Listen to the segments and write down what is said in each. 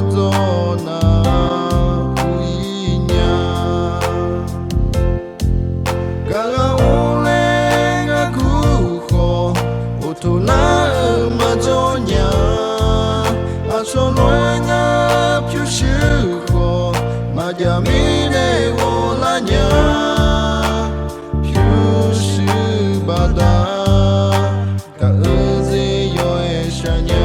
Madonna uinya Kara ulenga kuho Utula Madonna Asoloenga Pyushuho Majamine Olanya Pyushubada Kaze Yoeshanya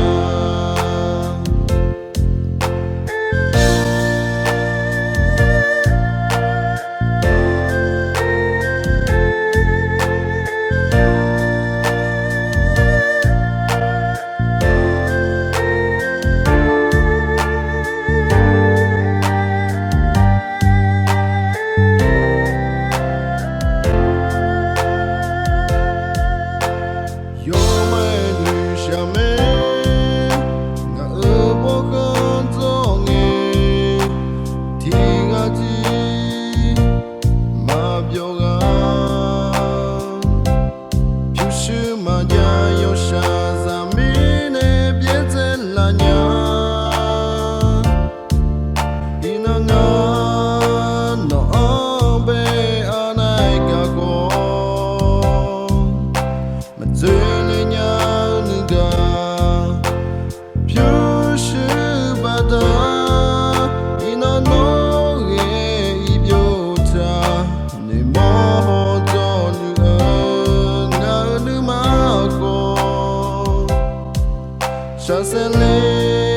Shasele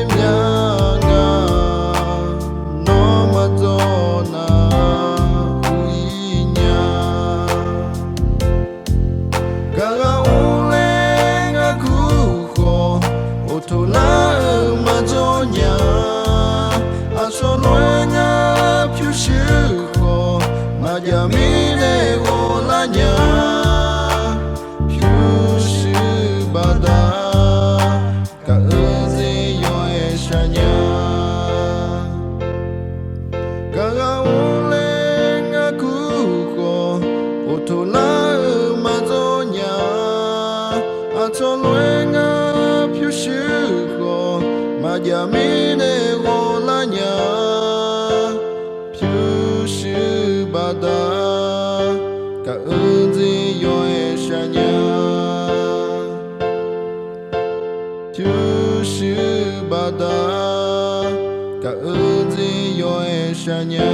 myanga no Madonna uinya Kara ulenga kuho Otola Madonna Asoloenga Pyushuho Majamine Olanya Pyushubada Kaze Yoeshanya Kara ulenga kuho Otola Madonna Atoloenga Pyushuho Majamine Olanya Pyushubada Kaze Yoeshanya Pyushubada Kaze Yoeshanya